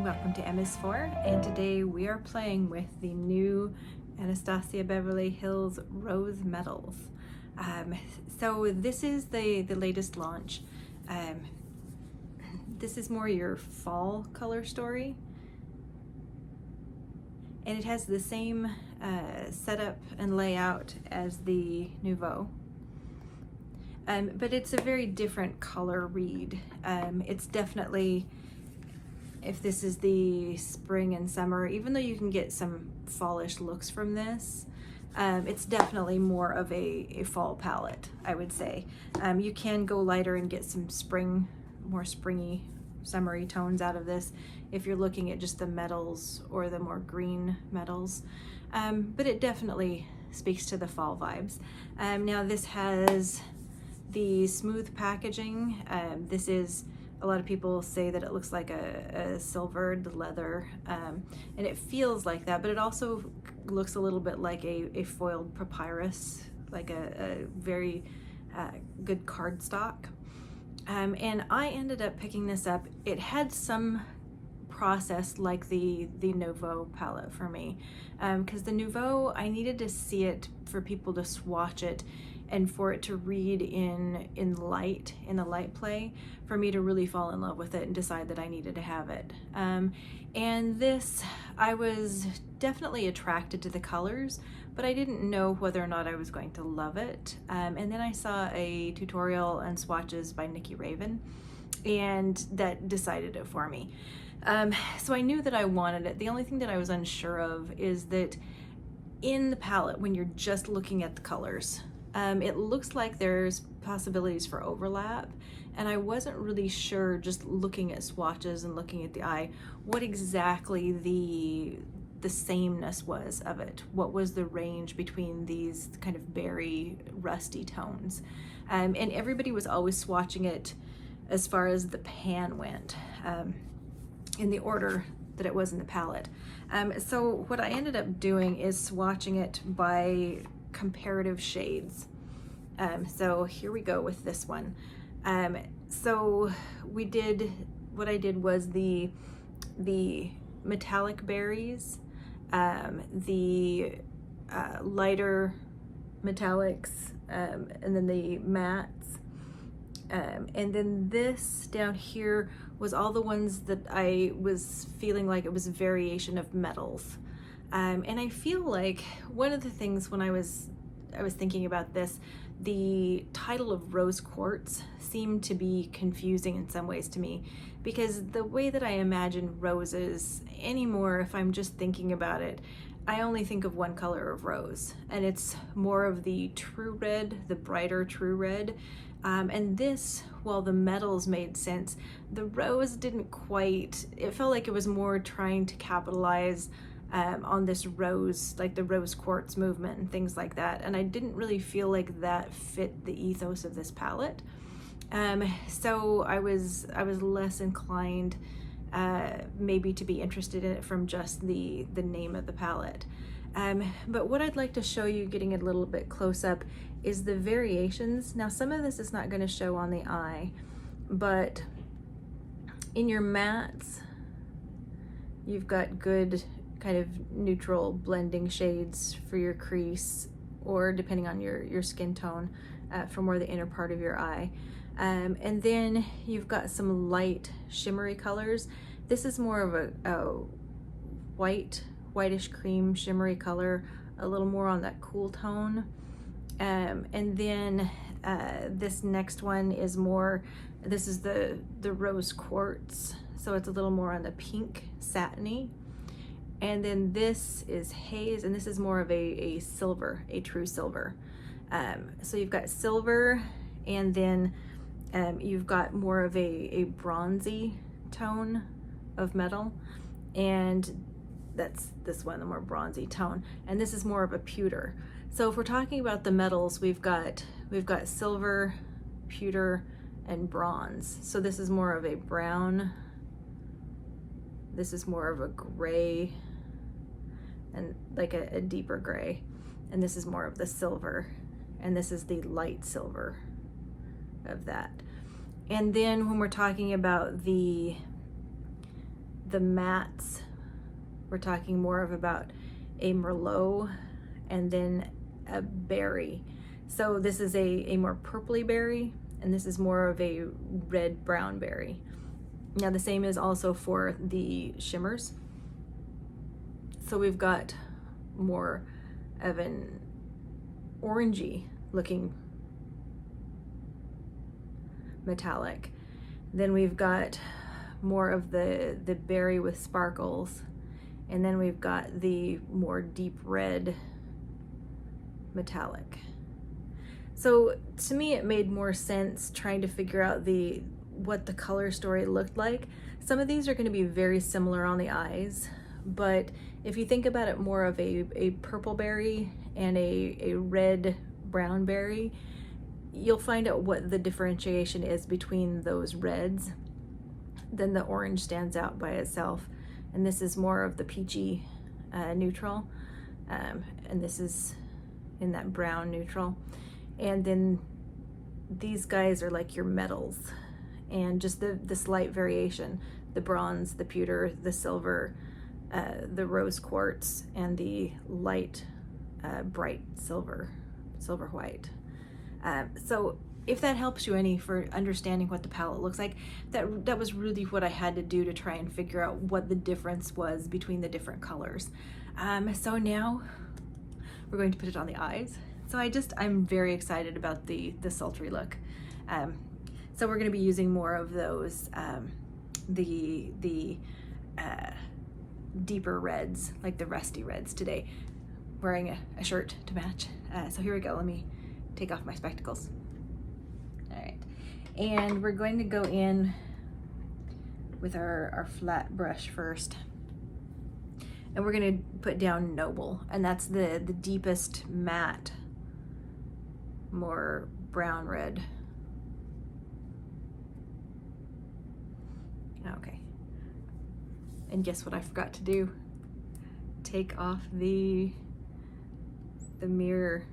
welcome to MS4, and today we are playing with the new Anastasia Beverly Hills Rose Metals. So this is the latest launch. This is more your fall color story, and it has the same setup and layout as the Nouveau. But it's a very different color read. It's definitely, if this is the spring and summer, even though you can get some fallish looks from this, it's definitely more of a fall palette, I would say. You can go lighter and get some more springy, summery tones out of this if you're looking at just the metals or the more green metals. But it definitely speaks to the fall vibes. Now this has the smooth packaging. This is, a lot of people say that it looks like a silvered leather, and it feels like that, but it also looks a little bit like a foiled papyrus, like a very good cardstock. And I ended up picking this up. It had some process like the Nouveau palette for me, because the Nouveau, I needed to see it for people to swatch it and for it to read in the light play, for me to really fall in love with it and decide that I needed to have it. And this, I was definitely attracted to the colors, but I didn't know whether or not I was going to love it. And then I saw a tutorial on swatches by Nikki Raven, and that decided it for me. So I knew that I wanted it. The only thing that I was unsure of is that in the palette, when you're just looking at the colors, it looks like there's possibilities for overlap, and I wasn't really sure, just looking at swatches and looking at the eye, what exactly the sameness was of it. What was the range between these kind of berry rusty tones? And everybody was always swatching it as far as the pan went, in the order that it was in the palette. So what I ended up doing is swatching it by comparative shades. So here we go with this one. So what I did was the metallic berries, the lighter metallics, and then the mattes. And then this down here was all the ones that I was feeling like it was a variation of metals. And I feel like one of the things when I was thinking about this, the title of rose quartz seemed to be confusing in some ways to me, because the way that I imagine roses anymore, if I'm just thinking about it, I only think of one color of rose, and it's more of the true red, the brighter true red. And this, while the metals made sense, the rose didn't quite, it felt like it was more trying to capitalize on this rose, like the rose quartz movement and things like that. And I didn't really feel like that fit the ethos of this palette. So I was less inclined maybe to be interested in it from just the name of the palette. But what I'd like to show you, getting a little bit close up, is the variations. Now some of this is not going to show on the eye, but in your mattes, you've got good kind of neutral blending shades for your crease, or depending on your skin tone, for more the inner part of your eye. And then you've got some light shimmery colors. This is more of a whitish cream shimmery color, a little more on that cool tone. And then this next one is more, this is the rose quartz, so it's a little more on the pink satiny. And then this is haze, and this is more of a silver, a true silver. So you've got silver, and then you've got more of a bronzy tone of metal, and that's this one, the more bronzy tone, and this is more of a pewter. So if we're talking about the metals, we've got silver, pewter, and bronze. So this is more of a brown, this is more of a gray, and like a deeper gray, and this is more of the silver, and this is the light silver of that. And then when we're talking about the the mattes, we're talking more of about a Merlot and then a berry. So this is a more purpley berry, and this is more of a red-brown berry. Now the same is also for the shimmers. So we've got more of an orangey looking metallic. Then we've got more of the berry with sparkles, and then we've got the more deep red metallic. So to me it made more sense trying to figure out what the color story looked like. Some of these are going to be very similar on the eyes, but if you think about it more of a purple berry and a red brown berry, you'll find out what the differentiation is between those reds. Then the orange stands out by itself, and this is more of the peachy neutral, and this is in that brown neutral. And then these guys are like your metals, and just the slight variation: the bronze, the pewter, the silver, the rose quartz, and the light bright silver white. So if that helps you any for understanding what the palette looks like, that was really what I had to do to try and figure out what the difference was between the different colors. So now we're going to put it on the eyes. So I'm very excited about the sultry look. So we're going to be using more of those, the deeper reds, like the rusty reds today. Wearing a shirt to match. So here we go. Let me take off my spectacles. All right, and we're going to go in with our flat brush first, and we're going to put down Noble, and that's the deepest matte, more brown red. Okay, and guess what I forgot to do? Take off the mirror.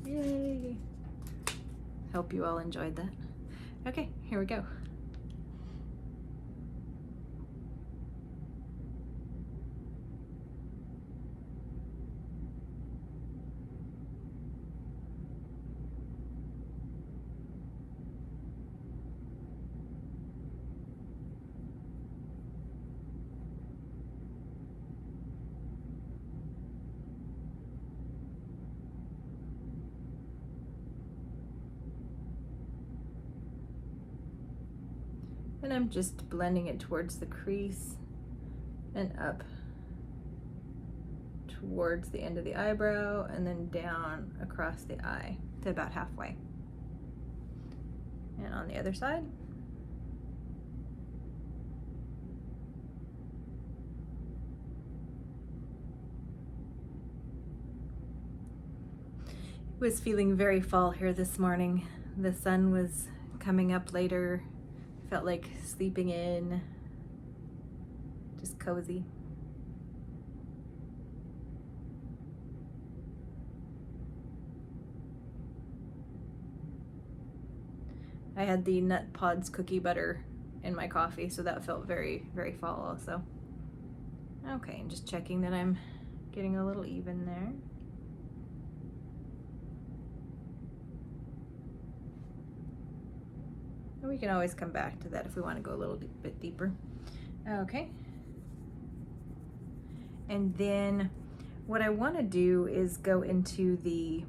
Yay! Hope you all enjoyed that. Okay, here we go. And I'm just blending it towards the crease and up towards the end of the eyebrow, and then down across the eye to about halfway. And on the other side. It was feeling very fall here this morning. The sun was coming up later. Felt like sleeping in, just cozy. I had the Nut Pods cookie butter in my coffee, so that felt very, very fall also. Okay, and just checking that I'm getting a little even there. We can always come back to that if we want to go a little bit deeper. Okay. And then what I want to do is go into the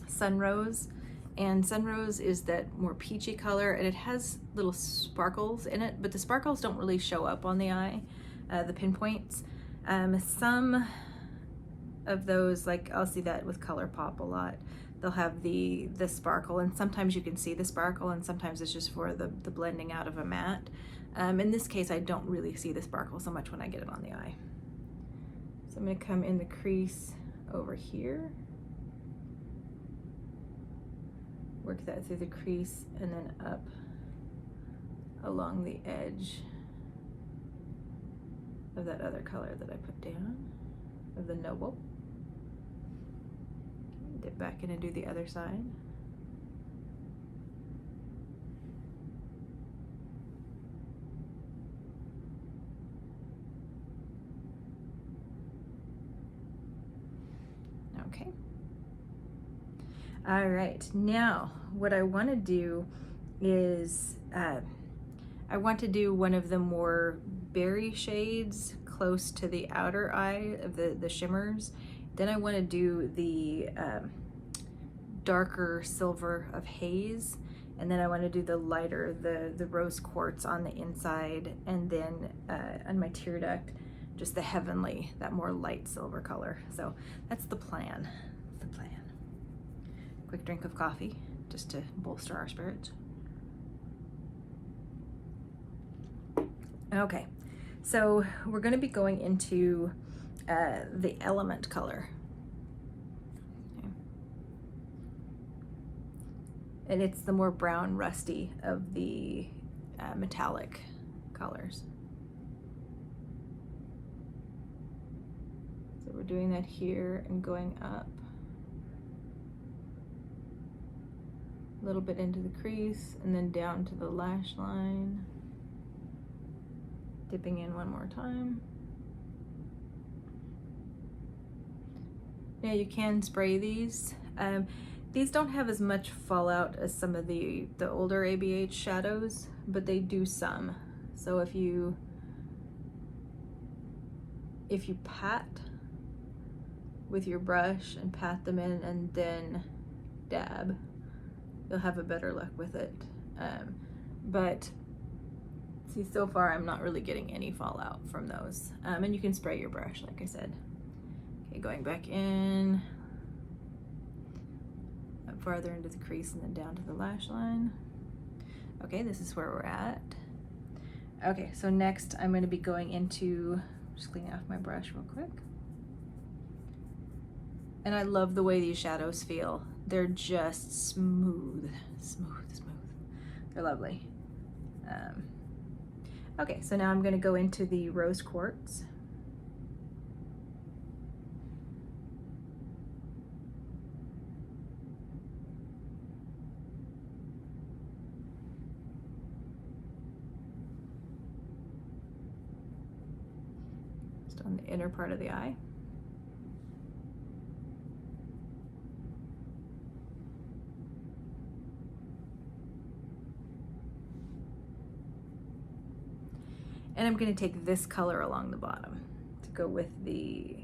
Sunrose. And Sunrose is that more peachy color, and it has little sparkles in it, but the sparkles don't really show up on the eye, the pinpoints. Some of those, like I'll see that with ColourPop a lot. They'll have the sparkle, and sometimes you can see the sparkle, and sometimes it's just for the blending out of a matte. In this case, I don't really see the sparkle so much when I get it on the eye. So I'm going to come in the crease over here, work that through the crease, and then up along the edge of that other color that I put down, of the Nouveau. Dip back in and do the other side. Okay. All right, now what I want to do is I want to do one of the more berry shades close to the outer eye of the shimmers. Then I want to do the darker silver of haze, and then I want to do the lighter, the rose quartz on the inside, and then on my tear duct, just the heavenly, that more light silver color. So that's the plan. That's the plan. Quick drink of coffee just to bolster our spirits. Okay, so we're going to be going into the element color. Okay. And it's the more brown rusty of the metallic colors. So we're doing that here and going up a little bit into the crease and then down to the lash line. Dipping in one more time. Yeah, you can spray these. These don't have as much fallout as some of the older ABH shadows, but they do some. So if you pat with your brush and pat them in and then dab, you'll have a better luck with it. But see, so far I'm not really getting any fallout from those. And you can spray your brush, like I said. Okay, going back in, up farther into the crease and then down to the lash line. Okay, this is where we're at. Okay, so next I'm going to be going into, just cleaning off my brush real quick. And I love the way these shadows feel. They're just smooth, smooth, smooth. They're lovely. Okay, so now I'm going to go into the rose quartz. Just on the inner part of the eye. And I'm going to take this color along the bottom to go with the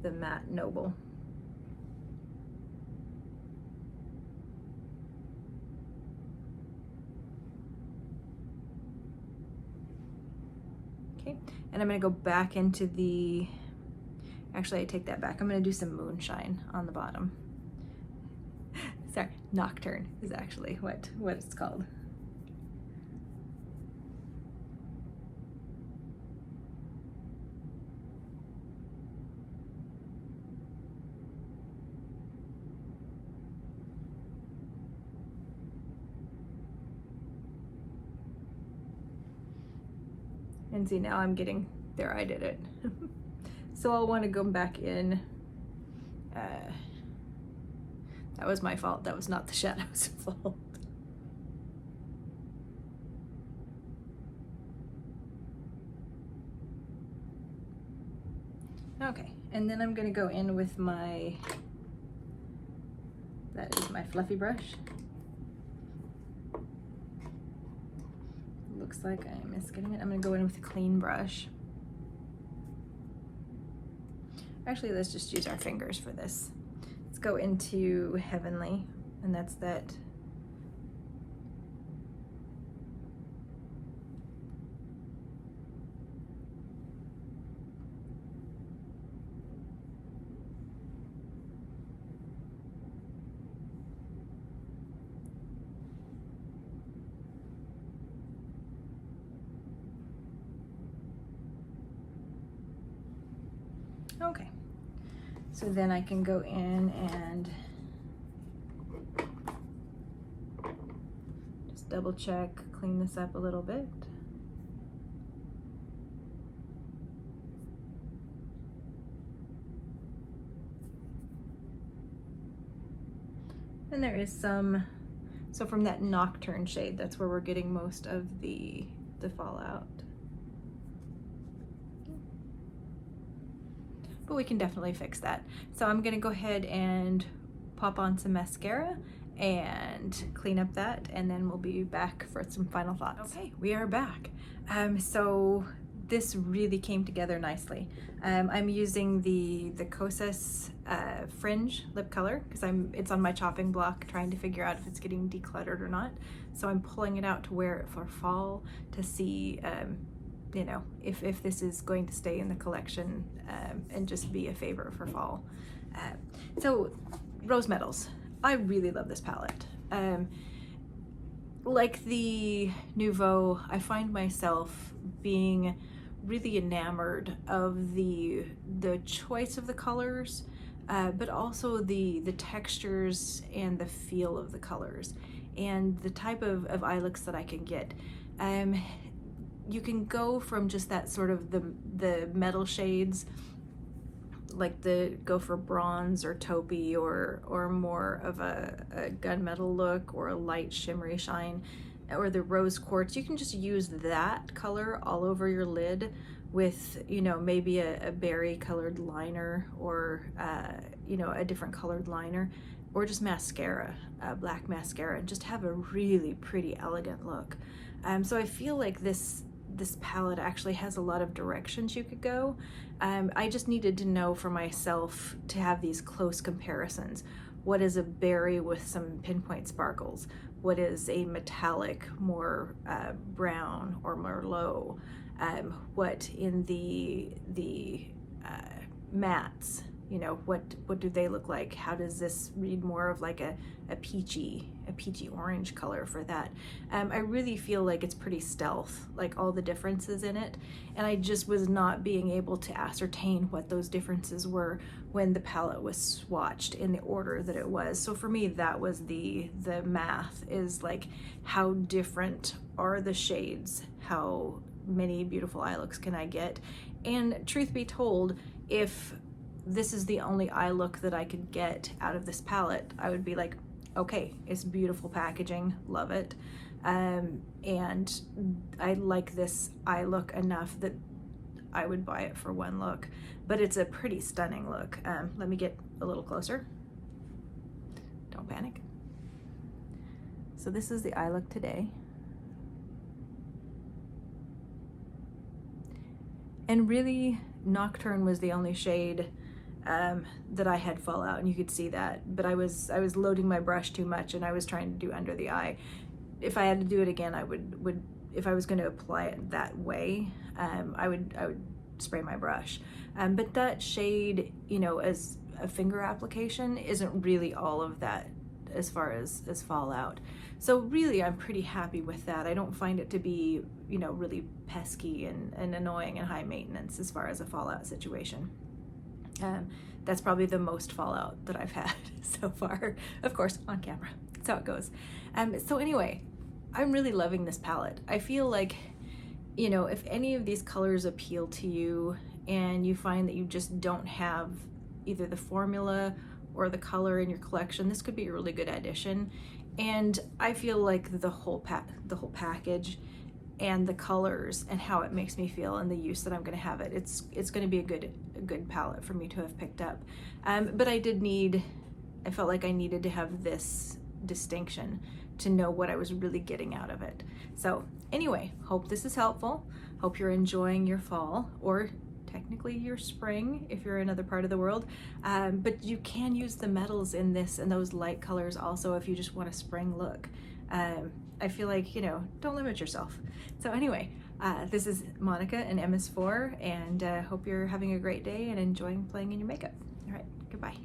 matte Nouveau. Okay, and I'm going to go back into the, actually I take that back. I'm going to do some moonshine on the bottom. Sorry, nocturne is actually what it's called. And see, now I'm getting, there, I did it. So I'll want to go back in. That was my fault. That was not the shadow's fault. Okay, and then I'm going to go in with my, that is my fluffy brush. Looks like I miss getting it. I'm going to go in with a clean brush. Actually, let's just use our fingers for this. Let's go into Heavenly, and that's that okay. So then I can go in and just double check, clean this up a little bit. And there is some, so from that nocturne shade, that's where we're getting most of the fallout. but we can definitely fix that. So I'm gonna go ahead and pop on some mascara and clean up that, and then we'll be back for some final thoughts. Okay, we are back. So this really came together nicely. I'm using the Kosas Fringe lip color because it's on my chopping block trying to figure out if it's getting decluttered or not. So I'm pulling it out to wear it for fall to see you know, if this is going to stay in the collection and just be a favorite for fall. So Rose Metals. I really love this palette. Like the Nouveau, I find myself being really enamored of the choice of the colors, but also the textures and the feel of the colors and the type of eye looks that I can get. You can go from just that sort of the metal shades, like go for bronze or taupey or more of a gunmetal look or a light shimmery shine, or the rose quartz. You can just use that color all over your lid with, you know, maybe a berry colored liner or you know, a different colored liner, or just mascara, black mascara, and just have a really pretty elegant look. So I feel like this palette actually has a lot of directions you could go. I just needed to know for myself to have these close comparisons. What is a berry with some pinpoint sparkles? What is a metallic, more brown or merlot? What in the mattes, you know, what do they look like? How does this read more of like a peachy orange color for that? I really feel like it's pretty stealth, like all the differences in it, and I just was not being able to ascertain what those differences were when the palette was swatched in the order that it was. So for me, that was the math, is like, how different are the shades? How many beautiful eye looks can I get? And truth be told, if this is the only eye look that I could get out of this palette, I would be like, okay, it's beautiful packaging, love it. And I like this eye look enough that I would buy it for one look, but it's a pretty stunning look. Let me get a little closer. Don't panic. So this is the eye look today. And really, Nocturne was the only shade that I had fall out, and you could see that, but I was loading my brush too much, and I was trying to do under the eye. If I had to do it again, I would if I was going to apply it that way, I would spray my brush. But that shade, you know, as a finger application, isn't really all of that as far as fallout. So really, I'm pretty happy with that. I don't find it to be, you know, really pesky and annoying and high maintenance as far as a fallout situation. That's probably the most fallout that I've had so far, of course, on camera. That's how it goes. So anyway, I'm really loving this palette. I feel like, you know, if any of these colors appeal to you and you find that you just don't have either the formula or the color in your collection, this could be a really good addition. And I feel like the whole package and the colors and how it makes me feel and the use that I'm going to have it, it's going to be a good palette for me to have picked up. But I felt like I needed to have this distinction to know what I was really getting out of it. So anyway, hope this is helpful. Hope you're enjoying your fall, or technically your spring if you're in another part of the world. But you can use the metals in this and those light colors also if you just want a spring look. I feel like, you know, don't limit yourself. So anyway, this is Monica and MS4, and hope you're having a great day and enjoying playing in your makeup. All right, goodbye.